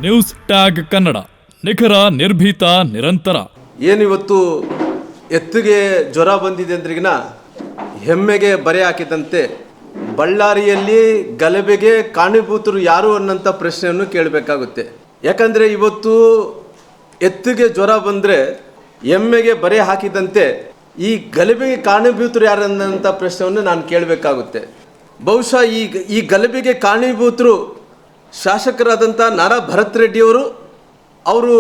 News tag Kannada, ನಿಖರ, ನಿರ್ಭೀತ, ನಿರಂತರ. ಏನಿವತ್ತು ಎತ್ತಿಗೆ ಜ್ವರ ಬಂದಿದೆ ಅಂದ್ರಿಗಿನ ಹೆಮ್ಮೆಗೆ ಬರೆ ಹಾಕಿದಂತೆ ಬಳ್ಳಾರಿಯಲ್ಲಿ ಗಲಭೆಗೆ ಕಾರಣೀಭೂತರು ಯಾರು ಅನ್ನೋಂಥ ಪ್ರಶ್ನೆಯನ್ನು ಕೇಳಬೇಕಾಗುತ್ತೆ. ಯಾಕಂದರೆ ಇವತ್ತು ಎತ್ತಿಗೆ ಜ್ವರ ಬಂದರೆ ಎಮ್ಮೆಗೆ ಬರೆ ಹಾಕಿದಂತೆ ಈ ಗಲಭೆಗೆ ಕಾರಣೀಭೂತರು ಯಾರು ಅನ್ನೋಂಥ ಪ್ರಶ್ನೆಯನ್ನು ನಾನು ಕೇಳಬೇಕಾಗುತ್ತೆ. ಬಹುಶಃ ಈ ಗಲಭೆಗೆ ಕಾರಣೀಭೂತರು ಶಾಸಕರಾದಂಥ ನಾರಾ ಭರತ್ ರೆಡ್ಡಿಯವರು, ಅವರು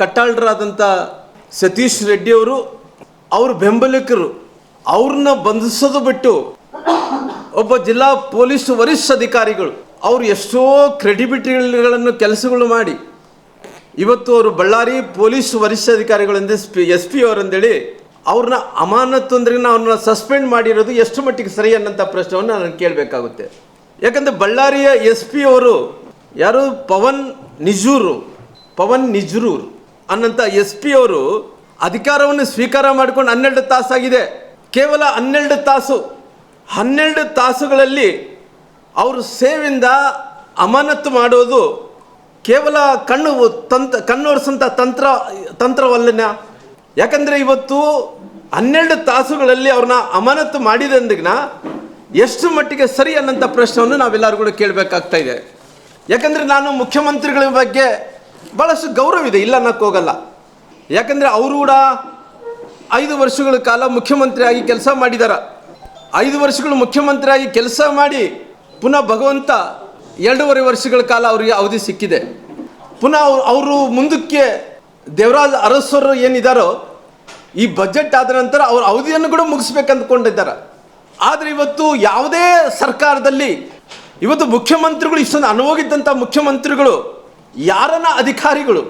ಕಟ್ಟಾಳರಾದಂಥ ಸತೀಶ್ ರೆಡ್ಡಿಯವರು, ಅವ್ರ ಬೆಂಬಲಿಗರು, ಅವ್ರನ್ನ ಬಂಧಿಸೋದು ಬಿಟ್ಟು ಒಬ್ಬ ಜಿಲ್ಲಾ ಪೊಲೀಸ್ ವರಿಷ್ಠಾಧಿಕಾರಿಗಳು ಅವರು ಎಷ್ಟೋ ಕ್ರೆಡಿಬಿಲಿಟಿಗಳನ್ನು ಕೆಲಸಗಳು ಮಾಡಿ ಇವತ್ತು ಅವರು ಬಳ್ಳಾರಿ ಪೊಲೀಸ್ ವರಿಷ್ಠಾಧಿಕಾರಿಗಳಿಂದ ಎಸ್ ಪಿ ಅವರಂದೇಳಿ ಅವ್ರನ್ನ ಅಮಾನತು ಅಂದ್ರೆ ಅವ್ರನ್ನ ಸಸ್ಪೆಂಡ್ ಮಾಡಿರೋದು ಎಷ್ಟು ಮಟ್ಟಿಗೆ ಸರಿ ಅನ್ನೋಂಥ ಪ್ರಶ್ನೆಯನ್ನು ನಾನು ಕೇಳಬೇಕಾಗುತ್ತೆ. ಯಾಕಂದರೆ ಬಳ್ಳಾರಿಯ ಎಸ್ ಪಿ ಅವರು ಯಾರು ಪವನ್ ನಿಜೂರ್ ಅನ್ನೋಂಥ ಎಸ್ ಪಿ ಅವರು ಅಧಿಕಾರವನ್ನು ಸ್ವೀಕಾರ ಮಾಡಿಕೊಂಡು 12 ತಾಸಾಗಿದೆ. ಕೇವಲ 12 ತಾಸುಗಳಲ್ಲಿ ಅವರು ಸೇವೆಯಿಂದ ಅಮಾನತು ಮಾಡೋದು ಕೇವಲ ಕಣ್ಣೊರೆಸಂಥ ತಂತ್ರವಲ್ಲ. ಯಾಕಂದರೆ ಇವತ್ತು 12 ತಾಸುಗಳಲ್ಲಿ ಅವ್ರನ್ನ ಅಮಾನತು ಮಾಡಿದಂದಿಗಿನ ಎಷ್ಟು ಮಟ್ಟಿಗೆ ಸರಿ ಅನ್ನೋಂಥ ಪ್ರಶ್ನೆಯನ್ನು ನಾವೆಲ್ಲರೂ ಕೂಡ ಕೇಳಬೇಕಾಗ್ತಾ ಇದೆ. ಯಾಕಂದರೆ ನಾನು ಮುಖ್ಯಮಂತ್ರಿಗಳ ಬಗ್ಗೆ ಭಾಳಷ್ಟು ಗೌರವ ಇದೆ, ಇಲ್ಲ ಅನ್ನೋಕ್ಕೆ ಹೋಗಲ್ಲ. ಯಾಕಂದರೆ ಅವರು ಕೂಡ 5 ವರ್ಷಗಳ ಕಾಲ ಮುಖ್ಯಮಂತ್ರಿಯಾಗಿ ಕೆಲಸ ಮಾಡಿದ್ದಾರೆ. 5 ವರ್ಷಗಳು ಮುಖ್ಯಮಂತ್ರಿಯಾಗಿ ಕೆಲಸ ಮಾಡಿ ಪುನಃ ಭಗವಂತ 2.5 ವರ್ಷಗಳ ಕಾಲ ಅವರಿಗೆ ಅವಧಿ ಸಿಕ್ಕಿದೆ. ಪುನಃ ಅವರು ಮುಂದಕ್ಕೆ ದೇವರಾಜ್ ಅರಸರು ಏನಿದ್ದಾರೋ ಈ ಬಜೆಟ್ ಆದ ನಂತರ ಅವ್ರ ಅವಧಿಯನ್ನು ಕೂಡ ಮುಗಿಸ್ಬೇಕಂದ್ಕೊಂಡಿದ್ದಾರೆ. ಆದರೆ ಇವತ್ತು ಯಾವುದೇ ಸರ್ಕಾರದಲ್ಲಿ ಇವತ್ತು ಮುಖ್ಯಮಂತ್ರಿಗಳು ಇಷ್ಟೊಂದು ಅನುಭೋಗಿದ್ದಂಥ ಮುಖ್ಯಮಂತ್ರಿಗಳು ಯಾರನ್ನ ಅಧಿಕಾರಿಗಳು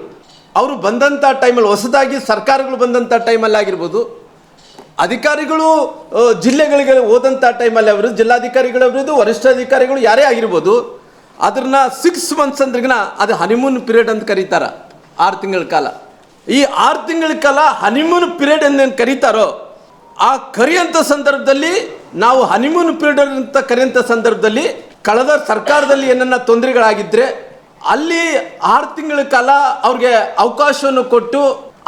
ಅವರು ಬಂದಂಥ ಟೈಮಲ್ಲಿ, ಹೊಸದಾಗಿ ಸರ್ಕಾರಗಳು ಬಂದಂಥ ಟೈಮಲ್ಲಿ ಆಗಿರ್ಬೋದು, ಅಧಿಕಾರಿಗಳು ಜಿಲ್ಲೆಗಳಿಗೆ ಹೋದಂಥ ಟೈಮಲ್ಲಿ ಅವರು ಜಿಲ್ಲಾಧಿಕಾರಿಗಳವರದು ವರಿಷ್ಠಾಧಿಕಾರಿಗಳು ಯಾರೇ ಆಗಿರ್ಬೋದು, ಅದನ್ನ 6 ಮಂತ್ಸ್ ಅಂದ್ರಿಗಿನ ಅದು ಹನಿಮೂನ್ ಪೀರಿಯಡ್ ಅಂತ ಕರೀತಾರೆ. 6 ತಿಂಗಳ ಕಾಲ. ಈ 6 ತಿಂಗಳ ಕಾಲ ಹನಿಮೂನ್ ಪೀರಿಯಡ್ ಎಂದೇನು ಕರೀತಾರೋ ಆ ಕರೆಯುವಂಥ ಸಂದರ್ಭದಲ್ಲಿ ನಾವು ಹನಿಮೂನ್ ಪೀರಿಯಡ್ ಅಂತ ಕರೆಯುವಂಥ ಸಂದರ್ಭದಲ್ಲಿ ಕಳೆದ ಸರ್ಕಾರದಲ್ಲಿ ಏನನ್ನ ತೊಂದರೆಗಳಾಗಿದ್ದರೆ ಅಲ್ಲಿ 6 ತಿಂಗಳ ಕಾಲ ಅವ್ರಿಗೆ ಅವಕಾಶವನ್ನು ಕೊಟ್ಟು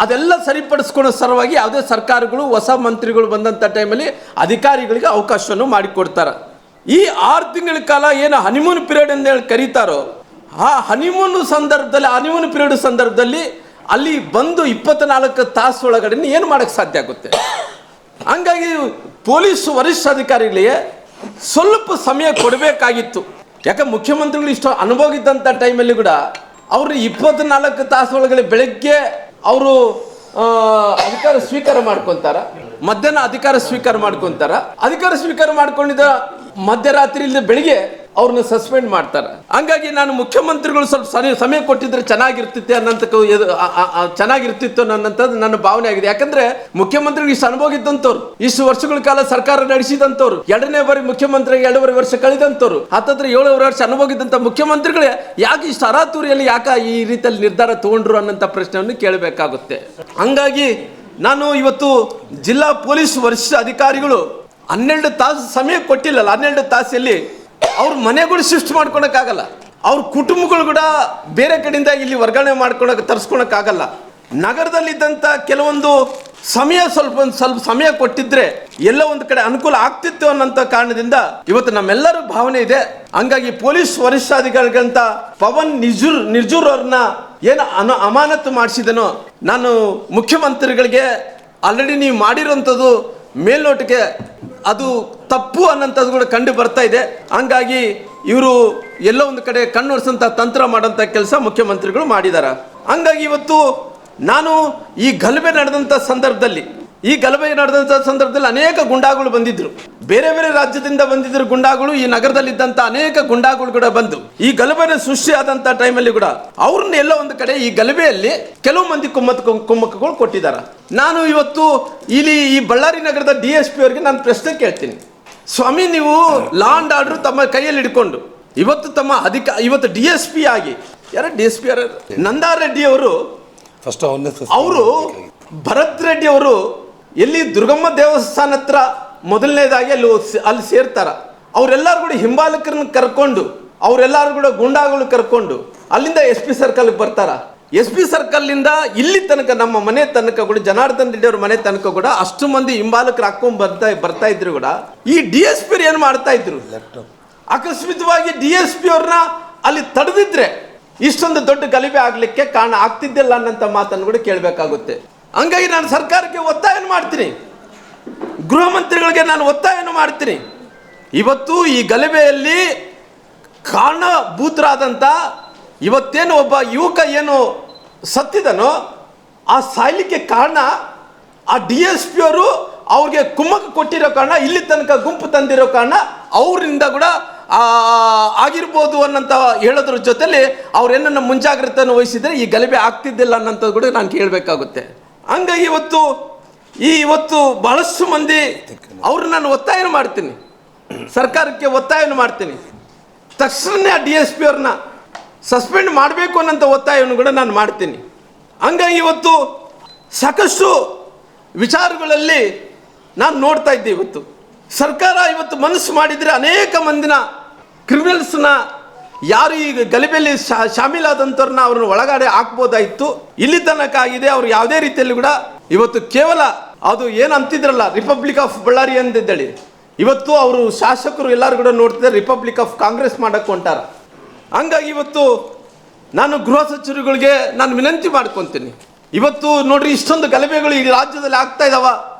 ಅದೆಲ್ಲ ಸರಿಪಡಿಸ್ಕೊಳ್ಳೋ ಸಲುವಾಗಿ ಯಾವುದೇ ಸರ್ಕಾರಗಳು ಹೊಸ ಮಂತ್ರಿಗಳು ಬಂದಂಥ ಟೈಮಲ್ಲಿ ಅಧಿಕಾರಿಗಳಿಗೆ ಅವಕಾಶವನ್ನು ಮಾಡಿಕೊಡ್ತಾರೆ. ಈ 6 ತಿಂಗಳ ಕಾಲ ಏನು ಹನಿಮೂನ್ ಪೀರಿಯಡ್ ಅಂತ ಹೇಳಿ ಕರೀತಾರೋ ಆ ಹನಿಮೂನ್ ಪೀರಿಯಡ್ ಸಂದರ್ಭದಲ್ಲಿ ಅಲ್ಲಿ ಬಂದು 24 ತಾಸು ಒಳಗಡೆ ಏನು ಮಾಡೋಕ್ಕೆ ಸಾಧ್ಯ ಆಗುತ್ತೆ. ಹಂಗಾಗಿ ಪೊಲೀಸ್ ವರಿಷ್ಠಾಧಿಕಾರಿಗಳಿಗೆ ಸ್ವಲ್ಪ ಸಮಯ ಕೊಡಬೇಕಾಗಿತ್ತು. ಯಾಕೆ ಮುಖ್ಯಮಂತ್ರಿಗಳು ಇಷ್ಟು ಅನುಭೋಗಿದ್ದಂಥ ಟೈಮಲ್ಲಿ ಕೂಡ ಅವರು 24 ತಾಸು ಒಳಗಡೆ ಬೆಳಗ್ಗೆ ಅವರು ಅಧಿಕಾರ ಸ್ವೀಕಾರ ಮಾಡ್ಕೊತಾರ, ಮಧ್ಯಾಹ್ನ ಅಧಿಕಾರ ಸ್ವೀಕಾರ ಮಾಡ್ಕೊಂಡಿದ್ದ ಮಧ್ಯರಾತ್ರಿ ಇಲ್ಲದೆ ಬೆಳಿಗ್ಗೆ ಅವ್ರನ್ನ ಸಸ್ಪೆಂಡ್ ಮಾಡ್ತಾರೆ. ಹಂಗಾಗಿ ನಾನು ಮುಖ್ಯಮಂತ್ರಿಗಳು ಸ್ವಲ್ಪ ಸಮಯ ಕೊಟ್ಟಿದ್ರೆ ಚೆನ್ನಾಗಿರ್ತಿತ್ತು ಅನ್ನೋಂಥದ್ದು ನನ್ನ ಭಾವನೆ ಆಗಿದೆ. ಯಾಕಂದ್ರೆ ಮುಖ್ಯಮಂತ್ರಿಗಳು ಇಷ್ಟು ಅನುಭೋಗಿದ್ದಂಥವ್ರು, ಇಷ್ಟು ವರ್ಷಗಳ ಕಾಲ ಸರ್ಕಾರ ನಡೆಸಿದಂಥವ್ರು, 2ನೇ ಬಾರಿ ಮುಖ್ಯಮಂತ್ರಿ 2.5 ವರ್ಷ ಕಳೆದಂಥವ್ರು, 7 ವರ್ಷ ಅನುಭೋಗಿದ್ದಂಥ ಮುಖ್ಯಮಂತ್ರಿಗಳೇ ಯಾಕೆ ಇಷ್ಟು ಅರಾತುರಿಯಲ್ಲಿ ಈ ರೀತಿಯಲ್ಲಿ ನಿರ್ಧಾರ ತಗೊಂಡ್ರು ಅನ್ನೋಂಥ ಪ್ರಶ್ನೆಯನ್ನು ಕೇಳಬೇಕಾಗುತ್ತೆ. ಹಂಗಾಗಿ ನಾನು ಇವತ್ತು ಜಿಲ್ಲಾ ಪೊಲೀಸ್ ವರಿಷ್ಠ ಅಧಿಕಾರಿಗಳು 12 ತಾಸು ಸಮಯ ಕೊಟ್ಟಿಲ್ಲಲ್ಲ, 12 ತಾಸಲ್ಲಿ ಅವ್ರ ಮನೆಗಳು ಶಿಫ್ಟ್ ಮಾಡ್ಕೊಳಕ್ಕಾಗಲ್ಲ, ಅವ್ರ ಕುಟುಂಬಗಳು ಕೂಡ ಬೇರೆ ಕಡೆಯಿಂದ ಇಲ್ಲಿ ವರ್ಗಾವಣೆ ತರಿಸ್ಕೊಳಕ್ಕಾಗಲ್ಲ. ನಗರದಲ್ಲಿದ್ದಂಥ ಕೆಲವೊಂದು ಸ್ವಲ್ಪ ಸಮಯ ಕೊಟ್ಟಿದ್ರೆ ಎಲ್ಲ ಒಂದು ಕಡೆ ಅನುಕೂಲ ಆಗ್ತಿತ್ತು ಅನ್ನೋಂಥ ಕಾರಣದಿಂದ ಇವತ್ತು ನಮ್ಮೆಲ್ಲರೂ ಭಾವನೆ ಇದೆ. ಹಂಗಾಗಿ ಪೊಲೀಸ್ ವರಿಷ್ಠಾಧಿಕಾರಿಗಳಂತ ಪವನ್ ನಿಜೂರ್ ಅವ್ರನ್ನ ಏನು ಅಮಾನತು ಮಾಡಿಸಿದನೋ ನಾನು ಮುಖ್ಯಮಂತ್ರಿಗಳಿಗೆ ಆಲ್ರೆಡಿ ನೀವು ಮಾಡಿರೋಂಥದ್ದು ಮೇಲ್ನೋಟಕ್ಕೆ ಅದು ತಪ್ಪು ಅನ್ನೋಂಥದ್ದು ಕೂಡ ಕಂಡು ಬರ್ತಾ ಇದೆ. ಹಂಗಾಗಿ ಇವರು ಎಲ್ಲೋ ಒಂದು ಕಡೆ ಕಣ್ಣೊರೆಸಂಥ ತಂತ್ರ ಮಾಡೋಂಥ ಕೆಲಸ ಮುಖ್ಯಮಂತ್ರಿಗಳು ಮಾಡಿದ್ದಾರೆ. ಹಂಗಾಗಿ ಇವತ್ತು ನಾನು ಈ ಗಲಭೆ ನಡೆದಂಥ ಸಂದರ್ಭದಲ್ಲಿ ಅನೇಕ ಗುಂಡಾಗಳು ಬಂದಿದ್ರು, ಬೇರೆ ಬೇರೆ ರಾಜ್ಯದಿಂದ ಬಂದಿದ್ರು ಗುಂಡಾಗಳು, ಈ ನಗರದಲ್ಲಿದ್ದಂಥ ಅನೇಕ ಗುಂಡಾಗಳು ಕೂಡ ಬಂದು ಈ ಗಲಭೆನ ಸೃಷ್ಟಿಯಾದಂಥ ಟೈಮಲ್ಲಿ ಕೂಡ ಅವ್ರನ್ನ ಎಲ್ಲ ಒಂದು ಕಡೆ ಈ ಗಲಭೆಯಲ್ಲಿ ಕೆಲವು ಮಂದಿ ಕುಮ್ಮಕ್ಕಗಳು ಕೊಟ್ಟಿದ್ದಾರೆ. ನಾನು ಇವತ್ತು ಇಲ್ಲಿ ಈ ಬಳ್ಳಾರಿ ನಗರದ DSP ಅವರಿಗೆ ನಾನು ಪ್ರಶ್ನೆ ಕೇಳ್ತೀನಿ. ಸ್ವಾಮಿ, ನೀವು ಲಾ ಅಂಡ್ ಆರ್ಡರ್ ತಮ್ಮ ಕೈಯಲ್ಲಿ ಹಿಡ್ಕೊಂಡು ಇವತ್ತು DSP ಆಗಿ ನಂದಾರೆಡ್ಡಿ ಅವರು ಭರತ್ ರೆಡ್ಡಿ ಅವರು ಎಲ್ಲಿ ದುರ್ಗಮ್ಮ ದೇವಸ್ಥಾನ ಹತ್ರ ಮೊದಲನೇದಾಗಿ ಅಲ್ಲಿ ಸೇರ್ತಾರ. ಅವರೆಲ್ಲರೂ ಕೂಡ ಹಿಂಬಾಲಕರನ್ನ ಕರ್ಕೊಂಡು, ಅವರೆಲ್ಲರೂ ಕೂಡ ಗುಂಡಾಗಳು ಕರ್ಕೊಂಡು ಅಲ್ಲಿಂದ SP ಸರ್ಕಲ್ಗೆ ಬರ್ತಾರ. SP ಸರ್ಕಲ್ನಿಂದ ಇಲ್ಲಿ ತನಕ ನಮ್ಮ ಮನೆ ತನಕ ಕೂಡ ಜನಾರ್ದನ್ ರೆಡ್ಡಿ ಅವ್ರ ಮನೆ ತನಕ ಕೂಡ ಅಷ್ಟು ಮಂದಿ ಹಿಂಬಾಲಕರು ಹಾಕೊಂಡ್ ಬರ್ತಾ ಇದ್ರು ಕೂಡ ಈ DSP ಏನು ಮಾಡ್ತಾ ಇದ್ರು, ಅಕಸ್ಮಿತವಾಗಿ DSP ಅವ್ರನ್ನ ಅಲ್ಲಿ ತಡೆದಿದ್ರೆ ಇಷ್ಟೊಂದು ದೊಡ್ಡ ಗಲಭೆ ಆಗ್ಲಿಕ್ಕೆ ಕಾರಣ ಆಗ್ತಿದ್ದಿಲ್ಲ ಅನ್ನಂತ ಮಾತನ್ನು ಕೂಡ ಕೇಳಬೇಕಾಗುತ್ತೆ. ಹಂಗಾಗಿ ನಾನು ಸರ್ಕಾರಕ್ಕೆ ಒತ್ತಾಯ ಮಾಡ್ತೀನಿ, ಗೃಹ ಮಂತ್ರಿಗಳಿಗೆ ನಾನು ಒತ್ತಾಯ ಮಾಡ್ತೀನಿ. ಇವತ್ತು ಈ ಗಲಭೆಯಲ್ಲಿ ಕಾರಣಭೂತರಾದಂಥ ಇವತ್ತೇನು ಒಬ್ಬ ಯುವಕ ಏನು ಸತ್ತಿದನೋ ಆ ಸಾಯ್ಲಿಕ್ಕೆ ಕಾರಣ ಆ DSP ಅವರು ಅವ್ರಿಗೆ ಕುಮ್ಮಕ್ಕು ಕೊಟ್ಟಿರೋ ಕಾರಣ, ಇಲ್ಲಿ ತನಕ ಗುಂಪು ತಂದಿರೋ ಕಾರಣ ಅವರಿಂದ ಕೂಡ ಆಗಿರ್ಬೋದು ಅನ್ನಂತ ಹೇಳೋದ್ರ ಜೊತೆಲಿ ಅವ್ರೇನನ್ನ ಮುಂಜಾಗ್ರತೆಯನ್ನು ವಹಿಸಿದ್ರೆ ಈ ಗಲಭೆ ಆಗ್ತಿದ್ದಿಲ್ಲ ಅನ್ನೋಂಥದ್ದು ಕೂಡ ನಾನು ಕೇಳಬೇಕಾಗುತ್ತೆ. ಹಂಗಾಗಿ ಇವತ್ತು ಬಹಳಷ್ಟು ಮಂದಿ ಅವ್ರು ನಾನು ಒತ್ತಾಯ ಮಾಡ್ತೀನಿ, ಸರ್ಕಾರಕ್ಕೆ ಒತ್ತಾಯ ಮಾಡ್ತೀನಿ, ತಕ್ಷಣ DSP ಅವ್ರನ್ನ ಸಸ್ಪೆಂಡ್ ಮಾಡಬೇಕು ಅನ್ನೋಂಥ ಒತ್ತಾಯವನ್ನು ಕೂಡ ನಾನು ಮಾಡ್ತೀನಿ. ಹಂಗಾಗಿ ಇವತ್ತು ಸಾಕಷ್ಟು ವಿಚಾರಗಳಲ್ಲಿ ನಾನು ನೋಡ್ತಾ ಇದ್ದೆ. ಇವತ್ತು ಸರ್ಕಾರ ಇವತ್ತು ಮನಸ್ಸು ಮಾಡಿದರೆ ಅನೇಕ ಮಂದಿನ ಕ್ರಿಮಿನಲ್ಸ್ನ ಯಾರು ಈಗ ಗಲಭೆಯಲ್ಲಿ ಶಾಮೀಲಾದಂಥವ್ರನ್ನ ಅವ್ರನ್ನ ಒಳಗಡೆ ಹಾಕ್ಬೋದಾಯಿತು. ಇಲ್ಲಿ ತನಕ ಆಗಿದೆ. ಅವ್ರು ಯಾವುದೇ ರೀತಿಯಲ್ಲಿ ಕೂಡ ಇವತ್ತು ಕೇವಲ ಅದು ಏನು ಅಂತಿದ್ರಲ್ಲ ರಿಪಬ್ಲಿಕ್ ಆಫ್ ಬಳ್ಳಾರಿ ಅಂದಿದ್ದೇಳಿ, ಇವತ್ತು ಅವರು ಶಾಸಕರು ಎಲ್ಲರೂ ಕೂಡ ನೋಡ್ತಿದ್ದಾರೆ ರಿಪಬ್ಲಿಕ್ ಆಫ್ ಕಾಂಗ್ರೆಸ್ ಮಾಡಕ್ಕೆ ಹೊಂಟಾರ. ಹಂಗಾಗಿ ಇವತ್ತು ನಾನು ಗೃಹ ಸಚಿವರುಗಳಿಗೆ ನಾನು ವಿನಂತಿ ಮಾಡ್ಕೊತೀನಿ, ಇವತ್ತು ನೋಡ್ರಿ ಇಷ್ಟೊಂದು ಗಲಭೆಗಳು ಈ ರಾಜ್ಯದಲ್ಲಿ ಆಗ್ತಾ ಇದಾವ.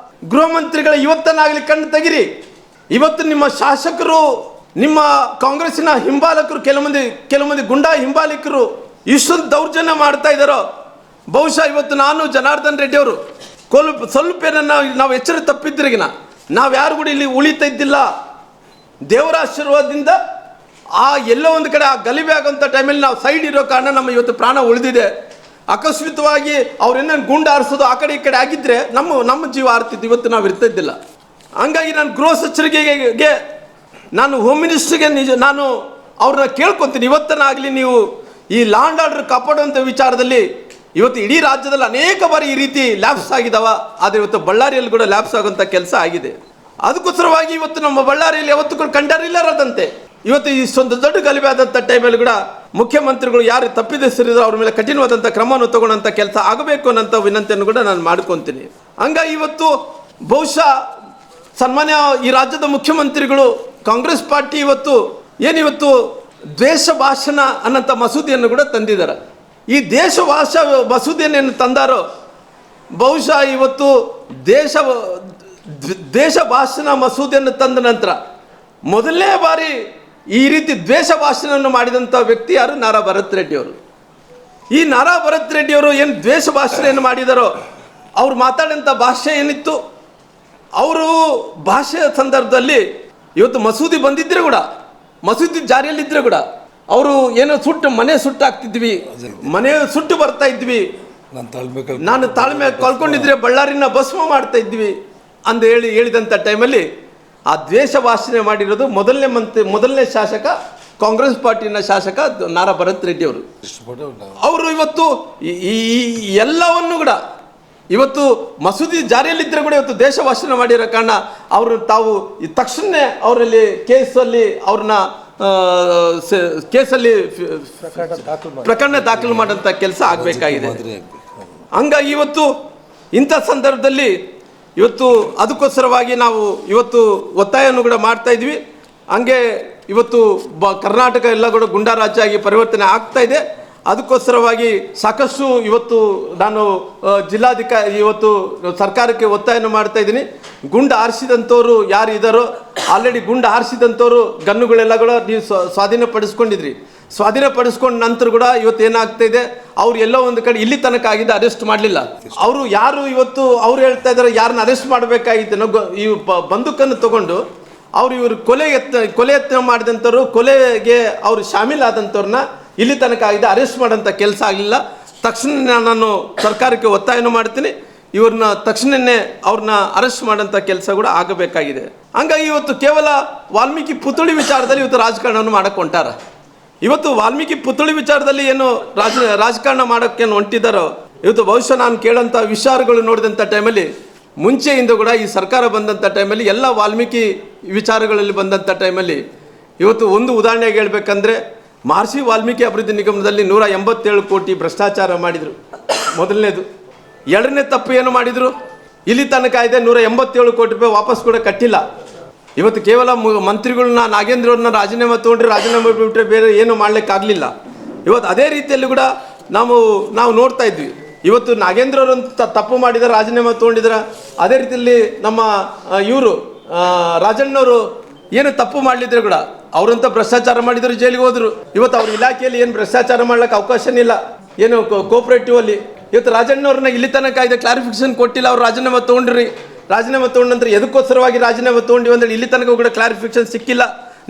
ಗೃಹ ಮಂತ್ರಿಗಳ ಇವತ್ತನ್ನಾಗಲಿ ಕಣ್ಣು ತೆಗಿರಿ. ಇವತ್ತು ನಿಮ್ಮ ಶಾಸಕರು, ನಿಮ್ಮ ಕಾಂಗ್ರೆಸ್ಸಿನ ಹಿಂಬಾಲಕರು, ಕೆಲವು ಮಂದಿ ಗುಂಡಾ ಹಿಂಬಾಲಕರು ಇಷ್ಟೊಂದು ದೌರ್ಜನ್ಯ ಮಾಡ್ತಾ ಇದ್ದಾರೋ, ಬಹುಶಃ ಇವತ್ತು ನಾನು ಜನಾರ್ದನ್ ರೆಡ್ಡಿ ಅವರು ಸ್ವಲ್ಪ ಏನನ್ನ ನಾವು ಎಚ್ಚರ ತಪ್ಪಿದ್ರಿಗಿನ ನಾವು ಯಾರು ಕೂಡ ಇಲ್ಲಿ ಉಳಿತಾ ಇದ್ದಿಲ್ಲ. ದೇವರ ಆಶೀರ್ವಾದದಿಂದ ಎಲ್ಲೋ ಒಂದು ಕಡೆ ಆ ಗಲಭೆ ಆಗೋಂಥ ಟೈಮಲ್ಲಿ ನಾವು ಸೈಡ್ ಇರೋ ಕಾರಣ ನಮ್ಮ ಇವತ್ತು ಪ್ರಾಣ ಉಳಿದಿದೆ. ಅಕಸ್ಮಿತವಾಗಿ ಅವ್ರೇನೇನು ಗುಂಡು ಆರಿಸೋದು ಆ ಕಡೆ ಈ ಕಡೆ ಆಗಿದ್ದರೆ ನಮ್ಮ ಜೀವ ಆರ್ತಿದ್ದು, ಇವತ್ತು ನಾವು ಇರ್ತಿದ್ದಿಲ್ಲ. ಹಂಗಾಗಿ ನಾನು ಗೃಹ ಸಚಿವರಿಗೆ, ನಾನು ಹೋಮ್ ಮಿನಿಸ್ಟ್ರಿಗೆ ನಾನು ಅವ್ರನ್ನ ಕೇಳ್ಕೊತೀನಿ, ಇವತ್ತನಾಗಲಿ ನೀವು ಈ ಲಾ ಆ್ಯಂಡ್ ಆರ್ಡರ್ ಕಾಪಾಡುವಂಥ ವಿಚಾರದಲ್ಲಿ ಇವತ್ತು ಇಡೀ ರಾಜ್ಯದಲ್ಲಿ ಅನೇಕ ಬಾರಿ ಈ ರೀತಿ ಲ್ಯಾಪ್ಸ್ ಆಗಿದಾವ. ಆದರೆ ಇವತ್ತು ಬಳ್ಳಾರಿಯಲ್ಲಿ ಕೂಡ ಲ್ಯಾಪ್ಸ್ ಆಗುವಂಥ ಕೆಲಸ ಆಗಿದೆ. ಅದಕ್ಕೋಸ್ಕರವಾಗಿ ಇವತ್ತು ನಮ್ಮ ಬಳ್ಳಾರಿಯಲ್ಲಿ ಯಾವತ್ತೂ ಕೂಡ ಕಂಡರಿಲ್ಲದಂತೆ ಇವತ್ತು ಇಷ್ಟೊಂದು ದೊಡ್ಡ ಗಲಭೆ ಆದಂಥ ಟೈಮಲ್ಲಿ ಕೂಡ ಮುಖ್ಯಮಂತ್ರಿಗಳು ಯಾರು ತಪ್ಪಿತಸ್ಥರಿದ್ರು ಅವ್ರ ಮೇಲೆ ಕಠಿಣವಾದಂಥ ಕ್ರಮವನ್ನು ತಗೊಳ್ಳೋಂಥ ಕೆಲಸ ಆಗಬೇಕು ಅನ್ನೋಂಥ ವಿನಂತಿಯನ್ನು ಕೂಡ ನಾನು ಮಾಡ್ಕೊತೀನಿ. ಹಂಗಾಗಿ ಇವತ್ತು ಬಹುಶಃ ಸನ್ಮಾನ್ಯ ಈ ರಾಜ್ಯದ ಮುಖ್ಯಮಂತ್ರಿಗಳು ಕಾಂಗ್ರೆಸ್ ಪಾರ್ಟಿ ಇವತ್ತು ದ್ವೇಷ ಭಾಷಣ ಅನ್ನೋಂಥ ಮಸೂದೆಯನ್ನು ಕೂಡ ತಂದಿದ್ದಾರೆ. ಈ ಮಸೂದೆಯನ್ನು ತಂದಾರೋ ಬಹುಶಃ ಇವತ್ತು ದೇಶ ಭಾಷಣ ಮಸೂದೆಯನ್ನು ತಂದ ನಂತರ ಮೊದಲನೇ ಬಾರಿ ಈ ರೀತಿ ದ್ವೇಷ ಭಾಷಣವನ್ನು ಮಾಡಿದಂಥ ವ್ಯಕ್ತಿ ಯಾರು? ನಾರಾ ಭರತ್ ರೆಡ್ಡಿ ಅವರು. ಈ ನಾರಾ ಭರತ್ ರೆಡ್ಡಿ ಅವರು ಏನು ದ್ವೇಷ ಭಾಷಣೆಯನ್ನು ಮಾಡಿದಾರೋ, ಅವ್ರು ಮಾತಾಡಿದಂಥ ಭಾಷೆ ಏನಿತ್ತು, ಅವರು ಭಾಷೆಯ ಸಂದರ್ಭದಲ್ಲಿ ಇವತ್ತು ಮಸೂದೆ ಬಂದಿದ್ದರೆ ಕೂಡ, ಮಸೂದೆ ಜಾರಿಯಲ್ಲಿದ್ದರೆ ಕೂಡ ಅವರು ಏನೋ ಮನೆ ಸುಟ್ಟಾಗ್ತಿದ್ವಿ, ಮನೆ ಸುಟ್ಟು ಬರ್ತಾ ಇದ್ವಿ, ನಾನು ತಾಳ್ಮೆ ಕಳ್ಕೊಂಡಿದ್ರೆ ಬಳ್ಳಾರಿನ ಭಸ್ಮ ಮಾಡ್ತಾ ಇದ್ವಿ ಅಂತ ಹೇಳಿದಂಥ ಟೈಮಲ್ಲಿ ಆ ದ್ವೇಷ ಭಾಷಣೆ ಮಾಡಿರೋದು ಮೊದಲನೇ ಶಾಸಕ, ಕಾಂಗ್ರೆಸ್ ಪಾರ್ಟಿನ ಶಾಸಕ ನಾರಾ ಭರತ್ ರೆಡ್ಡಿ ಅವರು ಇವತ್ತು ಈ ಎಲ್ಲವನ್ನು ಕೂಡ ಇವತ್ತು ಮಸೂದೆ ಜಾರಿಯಲ್ಲಿದ್ದರೆ ಕೂಡ ಇವತ್ತು ದೇಶ ಭಾಷಣ ಮಾಡಿರೋ ಕಾರಣ ಅವರು ತಾವು ತಕ್ಷಣ ಅವರಲ್ಲಿ ಕೇಸಲ್ಲಿ ಪ್ರಕರಣ ದಾಖಲು ಮಾಡೋಂಥ ಕೆಲಸ ಆಗಬೇಕಾಗಿದೆ. ಹಂಗಾಗಿ ಇವತ್ತು ಇಂಥ ಸಂದರ್ಭದಲ್ಲಿ ಅದಕ್ಕೋಸ್ಕರವಾಗಿ ನಾವು ಒತ್ತಾಯವನ್ನು ಕೂಡ ಮಾಡ್ತಾ ಇದ್ವಿ. ಹಂಗೆ ಇವತ್ತು ಕರ್ನಾಟಕ ಎಲ್ಲ ಕೂಡ ಗುಂಡಾ ರಾಜ್ಯ ಆಗಿ ಪರಿವರ್ತನೆ ಆಗ್ತಾ ಇದೆ. ಅದಕ್ಕೋಸ್ಕರವಾಗಿ ಸಾಕಷ್ಟು ನಾನು ಜಿಲ್ಲಾಧಿಕಾರಿ ಸರ್ಕಾರಕ್ಕೆ ಒತ್ತಾಯವನ್ನು ಮಾಡ್ತಾ ಇದ್ದೀನಿ. ಗುಂಡು ಆರಿಸಿದಂಥವ್ರು ಯಾರು ಇದ್ದಾರೋ, ಆಲ್ರೆಡಿ ಗುಂಡು ಆರಿಸಿದಂಥವ್ರು ಗನ್ನುಗಳೆಲ್ಲ ಕೂಡ ನೀವು ಸ್ವಾಧೀನಪಡಿಸ್ಕೊಂಡ ನಂತರ ಕೂಡ ಏನಾಗ್ತಾ ಇದೆ, ಅವ್ರು ಎಲ್ಲೋ ಒಂದು ಕಡೆ ಇಲ್ಲಿ ತನಕ ಆಗಿದೆ ಅರೆಸ್ಟ್ ಮಾಡಲಿಲ್ಲ. ಅವರು ಯಾರು ಅವ್ರು ಹೇಳ್ತಾ ಇದ್ದಾರೆ ಯಾರನ್ನ ಅರೆಸ್ಟ್ ಮಾಡಬೇಕಾಗಿತ್ತು, ಈ ಬಂದೂಕನ್ನು ತಗೊಂಡು ಇವರು ಕೊಲೆ ಯತ್ನ ಮಾಡಿದಂಥವ್ರು, ಕೊಲೆಗೆ ಅವರು ಶಾಮೀಲಾದಂಥವ್ರನ್ನ ಇಲ್ಲಿ ತನಕ ಆಗಿದೆ ಅರೆಸ್ಟ್ ಮಾಡೋಂಥ ಕೆಲಸ ಆಗಲಿಲ್ಲ. ತಕ್ಷಣ ನಾನು ಸರ್ಕಾರಕ್ಕೆ ಒತ್ತಾಯನೂ ಮಾಡ್ತೀನಿ, ಇವ್ರನ್ನ ತಕ್ಷಣವೇ ಅವ್ರನ್ನ ಅರೆಸ್ಟ್ ಮಾಡೋಂಥ ಕೆಲಸ ಕೂಡ ಆಗಬೇಕಾಗಿದೆ. ಹಂಗಾಗಿ ಕೇವಲ ವಾಲ್ಮೀಕಿ ಪುತ್ಥಳಿ ವಿಚಾರದಲ್ಲಿ ರಾಜಕಾರಣವನ್ನು ಮಾಡಕ್ಕೆ ಹೊಂಟಾರ. ವಾಲ್ಮೀಕಿ ಪುತ್ಥಳಿ ವಿಚಾರದಲ್ಲಿ ಏನು ರಾಜಕಾರಣ ಮಾಡೋಕ್ಕೇನು ಹೊಂಟಿದ್ದಾರೋ, ಬಹುಶಃ ನಾನು ಕೇಳೋಂಥ ವಿಚಾರಗಳು ನೋಡಿದಂಥ ಟೈಮಲ್ಲಿ ಮುಂಚೆಯಿಂದ ಕೂಡ ಈ ಸರ್ಕಾರ ಬಂದಂಥ ಟೈಮಲ್ಲಿ ಎಲ್ಲ ವಾಲ್ಮೀಕಿ ವಿಚಾರಗಳಲ್ಲಿ ಬಂದಂಥ ಟೈಮಲ್ಲಿ ಒಂದು ಉದಾಹರಣೆಗೆ ಹೇಳ್ಬೇಕಂದ್ರೆ ಮಹರ್ಷಿ ವಾಲ್ಮೀಕಿ ಅಭಿವೃದ್ಧಿ ನಿಗಮದಲ್ಲಿ 187 ಕೋಟಿ ಭ್ರಷ್ಟಾಚಾರ ಮಾಡಿದರು. ಮೊದಲನೇದು. ಎರಡನೇ ತಪ್ಪು ಏನು ಮಾಡಿದರು? ಇಲ್ಲಿ ತನಕ ಇದೆ 187 ಕೋಟಿ ರೂಪಾಯಿ ವಾಪಸ್ ಕೂಡ ಕಟ್ಟಿಲ್ಲ. ಇವತ್ತು ಕೇವಲ ಮಂತ್ರಿಗಳನ್ನ ನಾಗೇಂದ್ರ ಅವ್ರನ್ನ ರಾಜೀನಾಮೆ ತೊಗೊಂಡ್ರೆ ರಾಜೀನಾಮೆ ಬಿಟ್ಟರೆ ಬೇರೆ ಏನು ಮಾಡಲಿಕ್ಕಾಗಲಿಲ್ಲ. ಇವತ್ತು ಅದೇ ರೀತಿಯಲ್ಲಿ ಕೂಡ ನಾವು ನೋಡ್ತಾ ಇದ್ವಿ. ಇವತ್ತು ನಾಗೇಂದ್ರ ಅವರು ತಪ್ಪು ಮಾಡಿದಾರೆ, ರಾಜೀನಾಮೆ ತೊಗೊಂಡಿದ್ದಾರೆ. ಅದೇ ರೀತಿಯಲ್ಲಿ ನಮ್ಮ ಇವರು ರಾಜಣ್ಣವರು ಏನು ತಪ್ಪು ಮಾಡಲಿದ್ರೆ ಕೂಡ ಅವರಂತ ಭ್ರಷ್ಟಾಚಾರ ಮಾಡಿದ್ರು, ಜೈಲಿಗೆ ಹೋದರು. ಇವತ್ತು ಅವ್ರ ಇಲಾಖೆಯಲ್ಲಿ ಏನು ಭ್ರಷ್ಟಾಚಾರ ಮಾಡ್ಲಿಕ್ಕೆ ಅವಕಾಶನೇ ಇಲ್ಲ, ಏನು ಕೋಆಪರೇಟಿವ್ ಅಲ್ಲಿ. ಇವತ್ತು ರಾಜಣ್ಣವ್ರನ್ನ ಇಲ್ಲಿ ತನಕ ಇದೆ ಕ್ಲಾರಿಫಿಕೇಶನ್ ಕೊಟ್ಟಿಲ್ಲ. ಅವ್ರು ರಾಜೀನಾಮೆ ತೊಗೊಂಡ್ರಿ, ರಾಜೀನಾಮೆ ತೊಗೊಂಡ ನಂತರ ಎದಕ್ಕೋಸ್ಕರವಾಗಿ ರಾಜೀನಾಮೆ ತೊಗೊಂಡಿವಿ ಅಂದ್ರೆ ಇಲ್ಲಿ ತನಕ ಕೂಡ ಕ್ಲಾರಿಫಿಕೇಶನ್ ಸಿಕ್ಕಿಲ್ಲ.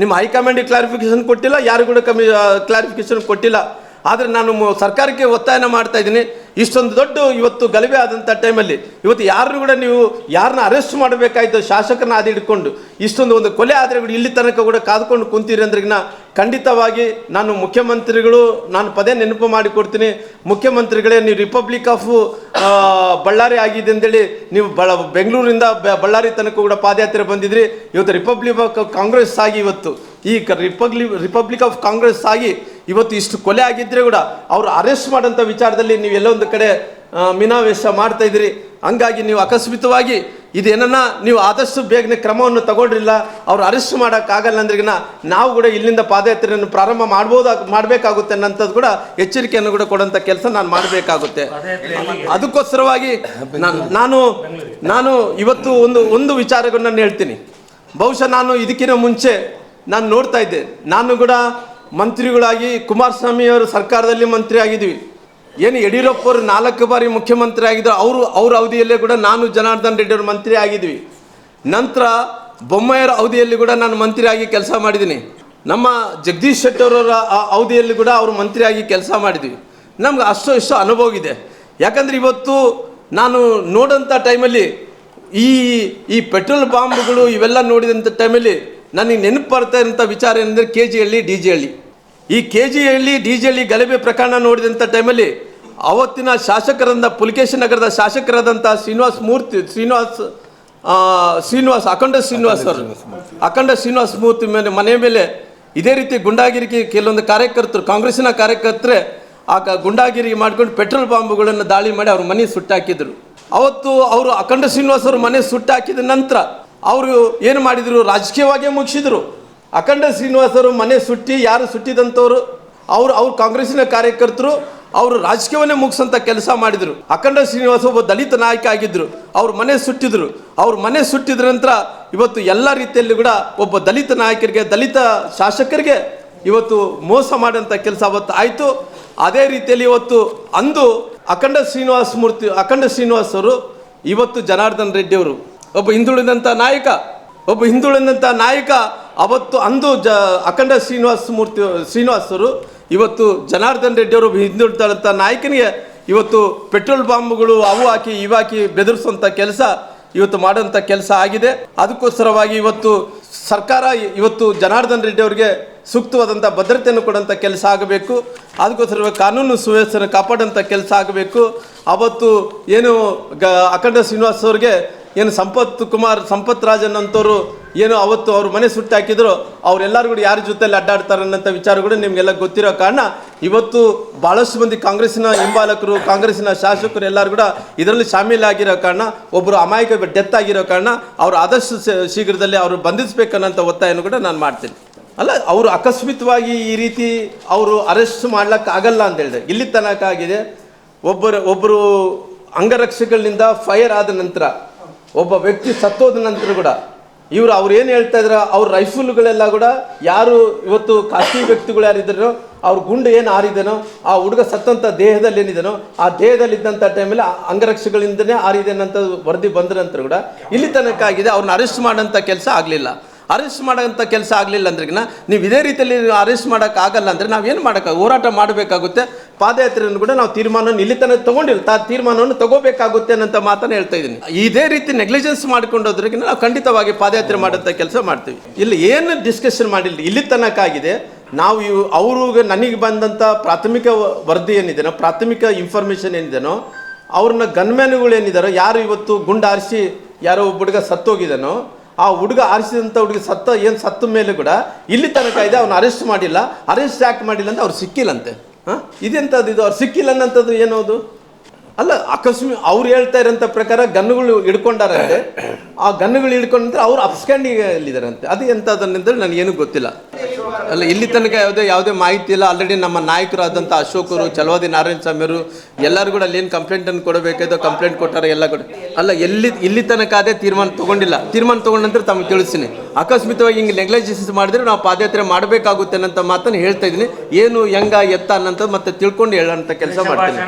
ನಿಮ್ಮ ಹೈಕಮಾಂಡಿಗೆ ಕ್ಲಾರಿಫಿಕೇಶನ್ ಕೊಟ್ಟಿಲ್ಲ, ಯಾರು ಕೂಡ ಕ್ಲಾರಿಫಿಕೇಶನ್ ಕೊಟ್ಟಿಲ್ಲ. ಆದರೆ ನಾನು ಸರ್ಕಾರಕ್ಕೆ ಒತ್ತಾಯನ ಮಾಡ್ತಾ ಇದ್ದೀನಿ. ಇಷ್ಟೊಂದು ದೊಡ್ಡ ಇವತ್ತು ಗಲಭೆ ಆದಂಥ ಟೈಮಲ್ಲಿ ಇವತ್ತು ಯಾರನ್ನು ಕೂಡ ನೀವು ಯಾರನ್ನ ಅರೆಸ್ಟ್ ಮಾಡಬೇಕಾಯ್ತು ಶಾಸಕರನ್ನ ಆದಿ ಹಿಡ್ಕೊಂಡು ಇಷ್ಟೊಂದು ಒಂದು ಕೊಲೆ ಆದರೆ ಕೂಡ ಇಲ್ಲಿ ತನಕ ಕೂಡ ಕಾದ್ಕೊಂಡು ಕುಂತೀರಿ ಅಂದ್ರಿಗಿನ ಖಂಡಿತವಾಗಿ ನಾನು ಮುಖ್ಯಮಂತ್ರಿಗಳು ನಾನು ಪದೇ ನೆನಪು ಮಾಡಿಕೊಡ್ತೀನಿ. ಮುಖ್ಯಮಂತ್ರಿಗಳೇ, ನೀವು ರಿಪಬ್ಲಿಕ್ ಆಫ್ ಬಳ್ಳಾರಿ ಆಗಿದೆ ಅಂತೇಳಿ ನೀವು ಬೆಂಗಳೂರಿಂದ ಬಳ್ಳಾರಿ ತನಕ ಕೂಡ ಪಾದಯಾತ್ರೆ ಬಂದಿದ್ರಿ. ಇವತ್ತು ರಿಪಬ್ಲಿಕ್ ಆಫ್ ಕಾಂಗ್ರೆಸ್ ಆಗಿ ಇವತ್ತು ಈ ರಿಪಬ್ಲಿಕ್ ಆಫ್ ಕಾಂಗ್ರೆಸ್ ಆಗಿ ಇವತ್ತು ಇಷ್ಟು ಕೊಲೆ ಆಗಿದ್ದರೆ ಕೂಡ ಅವರು ಅರೆಸ್ಟ್ ಮಾಡೋಂಥ ವಿಚಾರದಲ್ಲಿ ನೀವು ಎಲ್ಲೋ ಒಂದು ಕಡೆ ಮೀನಾವೇಶ ಮಾಡ್ತಾ ಇದ್ದೀರಿ. ಹಂಗಾಗಿ ನೀವು ಅಕಸ್ಮಿತವಾಗಿ ಇದೇನನ್ನ ನೀವು ಆದಷ್ಟು ಬೇಗನೆ ಕ್ರಮವನ್ನು ತಗೊಂಡ್ರಿಲ್ಲ, ಅವ್ರು ಅರೆಸ್ಟ್ ಮಾಡೋಕ್ಕಾಗಲ್ಲ ಅಂದ್ರಿಗಿನ ನಾವು ಕೂಡ ಇಲ್ಲಿಂದ ಪಾದಯಾತ್ರೆಯನ್ನು ಪ್ರಾರಂಭ ಮಾಡಬೇಕಾಗುತ್ತೆ ಅನ್ನೋಂಥದ್ದು ಕೂಡ ಎಚ್ಚರಿಕೆಯನ್ನು ಕೂಡ ಕೊಡೋಂಥ ಕೆಲಸ ನಾನು ಮಾಡಬೇಕಾಗುತ್ತೆ. ಅದಕ್ಕೋಸ್ಕರವಾಗಿ ನಾನು ಇವತ್ತು ಒಂದು ವಿಚಾರಗಳನ್ನು ಹೇಳ್ತೀನಿ. ಬಹುಶಃ ನಾನು ಇದಕ್ಕಿಂತ ಮುಂಚೆ ನಾನು ನೋಡ್ತಾ ಇದ್ದೆ, ನಾನು ಕೂಡ ಮಂತ್ರಿಗಳಾಗಿ ಕುಮಾರಸ್ವಾಮಿ ಅವರ ಸರ್ಕಾರದಲ್ಲಿ ಮಂತ್ರಿ ಆಗಿದ್ವಿ. ಏನು ಯಡಿಯೂರಪ್ಪ ಅವರು 4 ಬಾರಿ ಮುಖ್ಯಮಂತ್ರಿ ಆಗಿದ್ರು, ಅವ್ರ ಅವಧಿಯಲ್ಲೇ ಕೂಡ ನಾನು ಜನಾರ್ದನ್ ರೆಡ್ಡಿ ಅವರು ಮಂತ್ರಿ ಆಗಿದ್ವಿ. ನಂತರ ಬೊಮ್ಮಾಯಿಯವರ ಅವಧಿಯಲ್ಲಿ ಕೂಡ ನಾನು ಮಂತ್ರಿಯಾಗಿ ಕೆಲಸ ಮಾಡಿದ್ದೀನಿ. ನಮ್ಮ ಜಗದೀಶ್ ಶೆಟ್ಟರ್ ಅವರ ಅವಧಿಯಲ್ಲಿ ಕೂಡ ಅವರು ಮಂತ್ರಿಯಾಗಿ ಕೆಲಸ ಮಾಡಿದ್ವಿ. ನಮ್ಗೆ ಅಷ್ಟು ಅನುಭವ ಇದೆ. ಯಾಕಂದರೆ ಇವತ್ತು ನಾನು ನೋಡೋಂಥ ಟೈಮಲ್ಲಿ ಈ ಪೆಟ್ರೋಲ್ ಬಾಂಬ್ಗಳು ಇವೆಲ್ಲ ನೋಡಿದಂಥ ಟೈಮಲ್ಲಿ ನನಗೆ ನೆನಪು ಬರ್ತಾ ಇರೋಂಥ ವಿಚಾರ ಏನಂದರೆ KG ಹಳ್ಳಿ DG ಹಳ್ಳಿ. ಈ KG ಹಳ್ಳಿ DG ಹಳ್ಳಿ ಗಲಭೆ ಪ್ರಕರಣ ನೋಡಿದಂಥ ಟೈಮಲ್ಲಿ ಅವತ್ತಿನ ಶಾಸಕರಾದ ಪುಲಕೇಶಿ ನಗರದ ಶಾಸಕರಾದಂಥ ಅಖಂಡ ಶ್ರೀನಿವಾಸ ಮೂರ್ತಿ ಮನೆ ಮೇಲೆ ಇದೇ ರೀತಿ ಗುಂಡಾಗಿರಿ ಕೆಲವೊಂದು ಕಾರ್ಯಕರ್ತರು ಕಾಂಗ್ರೆಸ್ಸಿನ ಕಾರ್ಯಕರ್ತರೆ ಆ ಗುಂಡಾಗಿರಿ ಮಾಡ್ಕೊಂಡು ಪೆಟ್ರೋಲ್ ಬಾಂಬ್ಗಳನ್ನು ದಾಳಿ ಮಾಡಿ ಅವ್ರ ಮನೆ ಸುಟ್ಟಾಕಿದ್ರು. ಅವತ್ತು ಅವರು ಅಖಂಡ ಶ್ರೀನಿವಾಸ ಅವ್ರ ಮನೆ ಸುಟ್ಟಾಕಿದ ನಂತರ ಅವರು ಏನು ಮಾಡಿದರು, ರಾಜಕೀಯವಾಗೇ ಮುಗಿಸಿದರು. ಅಖಂಡ ಶ್ರೀನಿವಾಸ ಅವರು ಮನೆ ಸುಟ್ಟಿ ಯಾರು ಸುಟ್ಟಿದಂಥವ್ರು ಅವ್ರು ಕಾಂಗ್ರೆಸ್ಸಿನ ಕಾರ್ಯಕರ್ತರು, ಅವರು ರಾಜಕೀಯವನ್ನೇ ಮುಗಿಸೋಂಥ ಕೆಲಸ ಮಾಡಿದರು. ಅಖಂಡ ಶ್ರೀನಿವಾಸ ಒಬ್ಬ ದಲಿತ ನಾಯಕ ಆಗಿದ್ದರು, ಅವ್ರ ಮನೆ ಸುಟ್ಟಿದ್ರು. ಅವ್ರ ಮನೆ ಸುಟ್ಟಿದ ನಂತರ ಇವತ್ತು ಎಲ್ಲ ರೀತಿಯಲ್ಲಿ ಕೂಡ ಒಬ್ಬ ದಲಿತ ನಾಯಕರಿಗೆ ದಲಿತ ಶಾಸಕರಿಗೆ ಇವತ್ತು ಮೋಸ ಮಾಡೋಂಥ ಕೆಲಸ ಅವತ್ತು ಆಯಿತು. ಅದೇ ರೀತಿಯಲ್ಲಿ ಇವತ್ತು ಅಂದು ಅಖಂಡ ಶ್ರೀನಿವಾಸ ಅವರು ಇವತ್ತು ಜನಾರ್ದನ್ ರೆಡ್ಡಿ ಅವರು ಒಬ್ಬ ಹಿಂದುಳಿದಂಥ ನಾಯಕ ಅವತ್ತು ಅಂದು ಅಖಂಡ ಶ್ರೀನಿವಾಸರು ಇವತ್ತು ಜನಾರ್ದನ್ ರೆಡ್ಡಿ ಅವರು ಹಿಂದುಳಿದಂಥ ನಾಯಕನಿಗೆ ಇವತ್ತು ಪೆಟ್ರೋಲ್ ಬಾಂಬ್ಗಳು ಅವು ಹಾಕಿ ಇವಾಕಿ ಬೆದರಿಸುವಂಥ ಕೆಲಸ ಇವತ್ತು ಮಾಡೋಂಥ ಕೆಲಸ ಆಗಿದೆ. ಅದಕ್ಕೋಸ್ಕರವಾಗಿ ಇವತ್ತು ಸರ್ಕಾರ ಇವತ್ತು ಜನಾರ್ದನ್ ರೆಡ್ಡಿ ಅವರಿಗೆ ಸೂಕ್ತವಾದಂಥ ಭದ್ರತೆಯನ್ನು ಕೊಡೋಂಥ ಕೆಲಸ ಆಗಬೇಕು. ಅದಕ್ಕೋಸ್ಕರ ಕಾನೂನು ಸುವ್ಯವಸ್ಥೆಯನ್ನು ಕಾಪಾಡೋಂಥ ಕೆಲಸ ಆಗಬೇಕು. ಅವತ್ತು ಏನು ಅಖಂಡ ಶ್ರೀನಿವಾಸ್ ಅವ್ರಿಗೆ ಏನು ಸಂಪತ್ ರಾಜನ್ ಅಂತವರು ಏನು ಅವತ್ತು ಅವ್ರ ಮನೆ ಸುಟ್ಟಾಕಿದ್ರು, ಅವರೆಲ್ಲರೂ ಕೂಡ ಯಾರ ಜೊತೆಯಲ್ಲಿ ಅಡ್ಡಾಡ್ತಾರೆ ಅನ್ನೋಂಥ ವಿಚಾರ ಕೂಡ ನಿಮಗೆಲ್ಲ ಗೊತ್ತಿರೋ ಕಾರಣ ಇವತ್ತು ಭಾಳಷ್ಟು ಮಂದಿ ಕಾಂಗ್ರೆಸ್ಸಿನ ಹಿಂಬಾಲಕರು ಕಾಂಗ್ರೆಸ್ಸಿನ ಶಾಸಕರು ಎಲ್ಲರೂ ಕೂಡ ಇದರಲ್ಲಿ ಶಾಮೀಲಾಗಿರೋ ಕಾರಣ ಒಬ್ಬರು ಅಮಾಯಕ ಡೆತ್ ಆಗಿರೋ ಕಾರಣ ಅವರು ಆದಷ್ಟು ಶೀಘ್ರದಲ್ಲಿ ಅವರು ಬಂಧಿಸಬೇಕನ್ನೋಂಥ ಒತ್ತಾಯವನ್ನು ಕೂಡ ನಾನು ಮಾಡ್ತೀನಿ. ಅಲ್ಲ, ಅವರು ಅಕಸ್ಮಿತವಾಗಿ ಈ ರೀತಿ ಅವರು ಅರೆಸ್ಟ್ ಮಾಡ್ಲಿಕ್ಕಾಗಲ್ಲ ಅಂತ ಹೇಳಿದೆ. ಇಲ್ಲಿ ತನಕ ಆಗಿದೆ, ಒಬ್ಬರು ಅಂಗರಕ್ಷಕಗಳಿಂದ ಫೈರ್ ಆದ ನಂತರ ಒಬ್ಬ ವ್ಯಕ್ತಿ ಸತ್ತೋದ ನಂತರ ಕೂಡ ಅವ್ರು ಏನು ಹೇಳ್ತಾ ಇದ್ರು, ಅವ್ರ ರೈಫಲ್ಗಳೆಲ್ಲ ಕೂಡ ಯಾರು ಇವತ್ತು ಖಾಸಗಿ ವ್ಯಕ್ತಿಗಳು ಯಾರಿದ್ದಾರೋ ಅವ್ರ ಗುಂಡು ಏನು ಹಾರಿದನೋ ಆ ಹುಡುಗ ಸತ್ತಂಥ ದೇಹದಲ್ಲಿ ಏನಿದನೋ ಆ ದೇಹದಲ್ಲಿದ್ದಂಥ ಟೈಮಲ್ಲಿ ಅಂಗರಕ್ಷಕಗಳಿಂದನೇ ಹಾರಿದೆ ಅನ್ನೋಂಥ ವರದಿ ಬಂದ ನಂತರ ಕೂಡ ಇಲ್ಲಿ ತನಕ ಆಗಿದೆ. ಅವ್ರನ್ನ ಅರೆಸ್ಟ್ ಮಾಡೋಂಥ ಕೆಲಸ ಆಗಲಿಲ್ಲ. ಅರೆಸ್ಟ್ ಮಾಡೋಂಥ ಕೆಲಸ ಆಗಲಿಲ್ಲ ಅಂದ್ರಿಗಿನ ನೀವು ಇದೇ ರೀತಿಯಲ್ಲಿ ಅರೆಸ್ಟ್ ಮಾಡೋಕ್ಕಾಗಲ್ಲ ಅಂದರೆ ನಾವೇನು ಹೋರಾಟ ಮಾಡಬೇಕಾಗುತ್ತೆ. ಪಾದಯಾತ್ರೆಯನ್ನು ಕೂಡ ನಾವು ತೀರ್ಮಾನವನ್ನು ಇಲ್ಲಿ ತನಕ ತೊಗೊಂಡಿಲ್ಲ, ತೀರ್ಮಾನವನ್ನು ತಗೋಬೇಕಾಗುತ್ತೆ ಅನ್ನೋಂಥ ಮಾತನ್ನು ಹೇಳ್ತಾ ಇದ್ದೀನಿ. ಇದೇ ರೀತಿ ನೆಗ್ಲಿಜೆನ್ಸ್ ಮಾಡ್ಕೊಂಡೋದ್ರಿಗೆ ನಾವು ಖಂಡಿತವಾಗಿ ಪಾದಯಾತ್ರೆ ಮಾಡೋಂಥ ಕೆಲಸ ಮಾಡ್ತೀವಿ. ಇಲ್ಲಿ ಏನು ಡಿಸ್ಕಷನ್ ಮಾಡಿಲ್ಲ, ಇಲ್ಲಿ ತನಕ ಆಗಿದೆ. ನಾವು ಅವ್ರಿಗೆ ನನಗೆ ಬಂದಂಥ ಪ್ರಾಥಮಿಕ ವರದಿ ಏನಿದೆನೋ, ಪ್ರಾಥಮಿಕ ಇನ್ಫಾರ್ಮೇಷನ್ ಏನಿದೆನೋ, ಅವ್ರನ್ನ ಗನ್ಮ್ಯಾನ್ಗಳು ಏನಿದಾರೋ, ಯಾರು ಇವತ್ತು ಗುಂಡು ಹಾರಿಸಿ ಯಾರೋ ಒಬ್ಬ ಹುಡುಗ ಸತ್ತೋಗಿದ್ದಾನೋ ಆ ಹುಡುಗ ಆರಿಸಿದಂಥ ಹುಡುಗ ಸತ್ತ ಮೇಲೆ ಕೂಡ ಇಲ್ಲಿ ತನಕ ಇದೆ, ಅವ್ನು ಅರೆಸ್ಟ್ ಮಾಡಿಲ್ಲ. ಅರೆಸ್ಟ್ ಯಾಕೆ ಮಾಡಿಲ್ಲ ಅಂತ ಅವ್ರು ಸಿಕ್ಕಿಲ್ಲಂತೆ. ಇದೆಂಥದ್ದು ಇದು, ಅವ್ರು ಸಿಕ್ಕಿಲ್ಲ ಅನ್ನೋಂಥದ್ದು ಏನೋದು ಅಲ್ಲ. ಅಕಸ್ಮಾತ್ ಅವ್ರು ಹೇಳ್ತಾ ಇರೋಂಥ ಪ್ರಕಾರ ಗನ್ನುಗಳು ಹಿಡ್ಕೊಂಡಾರಂತೆ. ಆ ಗನ್ನುಗಳು ಹಿಡ್ಕೊಂಡ್ರೆ ಅವ್ರು ಅಪ್ಸ್ಟ್ಯಾಂಡಿಂಗಲ್ಲಿದ್ದಾರಂತೆ. ಅದು ಎಂಥದನ್ನೆಂದ್ರೆ ನನಗೇನು ಗೊತ್ತಿಲ್ಲ. ಅಲ್ಲ, ಇಲ್ಲಿ ತನಕ ಯಾವುದೇ ಮಾಹಿತಿ ಇಲ್ಲ. ಆಲ್ರೆಡಿ ನಮ್ಮ ನಾಯಕರಾದಂಥ ಅಶೋಕರು, ಚಲವಾದಿ ನಾರಾಯಣ ಸ್ವಾಮಿಯವರು ಎಲ್ಲರೂ ಕೂಡ ಅಲ್ಲಿ ಏನು ಕಂಪ್ಲೇಂಟನ್ನು ಕೊಡಬೇಕಾಯ್ತು ಕಂಪ್ಲೇಂಟ್ ಕೊಟ್ಟಾರೆ ಎಲ್ಲ ಕೂಡ. ಅಲ್ಲ, ಇಲ್ಲಿ ತನಕ ಅದೇ ತೀರ್ಮಾನ ತೊಗೊಂಡಿಲ್ಲ. ತೀರ್ಮಾನ ತೊಗೊಂಡ ನಂತರ ತಮಗೆ ತಿಳಿಸ್ತೀನಿ. ಅಕಸ್ಮಿತವಾಗಿ ಹಿಂಗೆ ನೆಗ್ಲೆಜೆನ್ಸ್ ಮಾಡಿದ್ರೆ ನಾವು ಪಾದಯಾತ್ರೆ ಮಾಡಬೇಕಾಗುತ್ತೆ ಅನ್ನೋಂಥ ಮಾತನ್ನು ಹೇಳ್ತಾ ಇದ್ದೀನಿ. ಏನು ಹೆಂಗ ಎತ್ತ ಅನ್ನೋಂಥದ್ದು ಮತ್ತೆ ತಿಳ್ಕೊಂಡು ಹೇಳೋಂಥ ಕೆಲಸ ಮಾಡ್ತೀನಿ.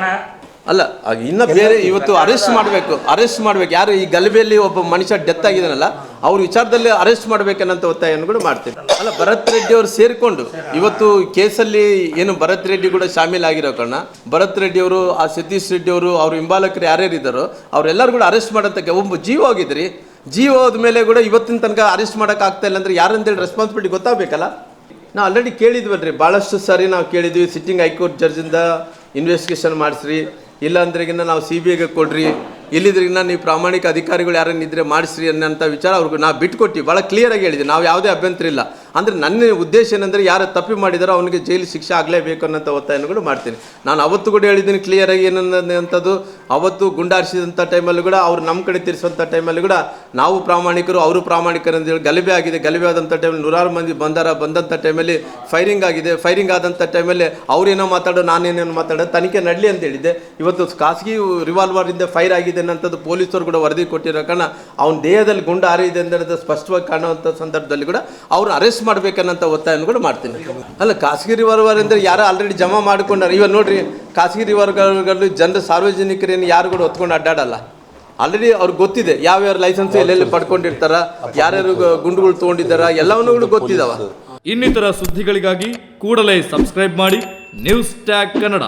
ಅಲ್ಲ, ಇನ್ನು ಬೇರೆ ಇವತ್ತು ಅರೆಸ್ಟ್ ಮಾಡಬೇಕು. ಯಾರು ಈ ಗಲಭೆಯಲ್ಲಿ ಒಬ್ಬ ಮನುಷ್ಯ ಡೆತ್ ಆಗಿದಾನಲ್ಲ, ಅವ್ರ ವಿಚಾರದಲ್ಲಿ ಅರೆಸ್ಟ್ ಮಾಡ್ಬೇಕನ್ನಂತ ಒತ್ತಾಯವನ್ನು ಕೂಡ ಮಾಡ್ತೀನಿ. ಅಲ್ಲ, ಭರತ್ ರೆಡ್ಡಿ ಅವರು ಸೇರಿಕೊಂಡು ಇವತ್ತು ಕೇಸಲ್ಲಿ ಏನು ಭರತ್ ರೆಡ್ಡಿ ಕೂಡ ಶಾಮೀಲಾಗಿರೋ ಕಾರಣ ಭರತ್ ರೆಡ್ಡಿ ಅವರು, ಆ ಸತೀಶ್ ರೆಡ್ಡಿ ಅವರು, ಅವ್ರ ಹಿಂಬಾಲಕರು ಯಾರ್ಯಾರು ಇದ್ದಾರೋ ಅವರೆಲ್ಲರೂ ಕೂಡ ಅರೆಸ್ಟ್ ಮಾಡೋಂಥ ಒಬ್ಬ ಜೀವ ಹೋಗಿದ್ರಿ. ಜೀವ ಹೋದ ಮೇಲೆ ಕೂಡ ಇವತ್ತಿನ ತನಕ ಅರೆಸ್ಟ್ ಮಾಡೋಕೆ ಆಗ್ತಾ ಇಲ್ಲ ಅಂದ್ರೆ ಯಾರಂತೇಳಿ ರೆಸ್ಪಾನ್ಸಿಬಿಲಿಟಿ ಗೊತ್ತಾಗಬೇಕಲ್ಲ. ನಾವು ಆಲ್ರೆಡಿ ಕೇಳಿದ್ವಲ್ರಿ, ಭಾಳಷ್ಟು ಸಾರಿ ನಾವು ಕೇಳಿದ್ವಿ. ಸಿಟ್ಟಿಂಗ್ ಹೈಕೋರ್ಟ್ ಜಡ್ಜಿಂದ ಇನ್ವೆಸ್ಟಿಗೇಷನ್ ಮಾಡಿಸ್ರಿ, ಇಲ್ಲಾಂದ್ರೆಗಿನ್ನ ನಾವು CBIಗೆ ಕೊಡ್ರಿ, ಇಲ್ಲಿದ್ರಿಗಿನ್ನ ನೀವು ಪ್ರಾಮಾಣಿಕ ಅಧಿಕಾರಿಗಳು ಯಾರನ್ನ ಇದ್ರೆ ಮಾಡಿಸ್ರಿ ಅನ್ನೋಂಥ ವಿಚಾರ ಅವ್ರಿಗೆ ನಾವು ಬಿಟ್ಕೊಟ್ಟು ಭಾಳ ಕ್ಲಿಯರಾಗಿ ಹೇಳಿದ್ವಿ. ನಾವು ಯಾವುದೇ ಅಭ್ಯಂತರ ಇಲ್ಲ. ಅಂದರೆ ನನ್ನ ಉದ್ದೇಶ ಏನಂದರೆ ಯಾರು ತಪ್ಪು ಮಾಡಿದಾರೋ ಅವನಿಗೆ ಜೈಲು ಶಿಕ್ಷೆ ಆಗಲೇಬೇಕು ಅನ್ನೋಂಥ ಒತ್ತಾಯನೂ ಮಾಡ್ತೀನಿ. ನಾನು ಅವತ್ತು ಕೂಡ ಹೇಳಿದ್ದೀನಿ ಕ್ಲಿಯರಾಗಿ ಏನನ್ನಂಥದ್ದು. ಅವತ್ತು ಗುಂಡಾರಿಸಿದಂಥ ಟೈಮಲ್ಲಿ ಕೂಡ ಅವ್ರು ನಮ್ಮ ಕಡೆ ತಿರ್ಸುವಂಥ ಟೈಮಲ್ಲಿ ಕೂಡ ನಾವು ಪ್ರಾಮಾಣಿಕರು, ಅವರು ಪ್ರಾಮಾಣಿಕರು ಅಂತೇಳಿ ಗಲಭೆ ಆಗಿದೆ. ಗಲಭೆ ಆದಂಥ ಟೈಮಲ್ಲಿ 100 ಮಂದಿ ಬಂದಂಥ ಟೈಮಲ್ಲಿ ಫೈರಿಂಗ್ ಆಗಿದೆ. ಫೈರಿಂಗ್ ಆದಂಥ ಟೈಮಲ್ಲಿ ಅವ್ರೇನೋ ಮಾತಾಡೋ ನಾನೇನೇನೋ ಮಾತಾಡೋ ತನಿಖೆ ನಡಲಿ ಅಂತ ಹೇಳಿದ್ದೆ. ಇವತ್ತು ಖಾಸಗಿ ರಿವಾಲ್ವರಿಂದ ಫೈರ್ ಆಗಿದೆ ಅನ್ನೋಂಥದ್ದು ಪೊಲೀಸರು ಕೂಡ ವರದಿ ಕೊಟ್ಟಿರೋ ಕಾರಣ ಅವನ ದೇಹದಲ್ಲಿ ಗುಂಡು ಹಾರಿದೆ ಅಂತ ಸ್ಪಷ್ಟವಾಗಿ ಕಾಣುವಂಥ ಸಂದರ್ಭದಲ್ಲಿ ಕೂಡ ಅವ್ರು ಅರೆಸ್ಟ್ ಮಾಡ್ಬೇಕನ್ನಂಥ ಒತ್ತಾಯವನ್ನು ಕೂಡ ಮಾಡ್ತೀನಿ. ಅಲ್ಲ, ಖಾಸಗಿ ರಿವಾಲ್ವರ್ ಅಂದರೆ ಯಾರು ಆಲ್ರೆಡಿ ಜಮಾ ಮಾಡ್ಕೊಂಡಾರೆ. ಇವಾಗ ನೋಡ್ರಿ, ಖಾಸಗಿ ರಿವಾಲ್ವರ್ಗಳು ಜನರು ಸಾರ್ವಜನಿಕರೇನು ಯಾರು ಕೂಡ ಹೊತ್ಕೊಂಡು ಅಡ್ಡಾಡಲ್ಲ. ಆಲ್ರೆಡಿ ಅವ್ರಿಗೆ ಗೊತ್ತಿದೆ ಯಾವ್ಯಾವ ಲೈಸೆನ್ಸ್ ಎಲ್ಲೆಲ್ಲಿ ಪಡ್ಕೊಂಡಿರ್ತಾರ, ಯಾರ್ಯಾರು ಗುಂಡುಗಳು ತೊಗೊಂಡಿದ್ದಾರ, ಎಲ್ಲವನ್ನೂ ಕೂಡ ಗೊತ್ತಿದಾವ. ಇನ್ನಿತರ ಸುದ್ದಿಗಳಿಗಾಗಿ ಕೂಡಲೇ ಸಬ್ಸ್ಕ್ರೈಬ್ ಮಾಡಿ ನ್ಯೂಸ್ ಟ್ಯಾಗ್ ಕನ್ನಡ.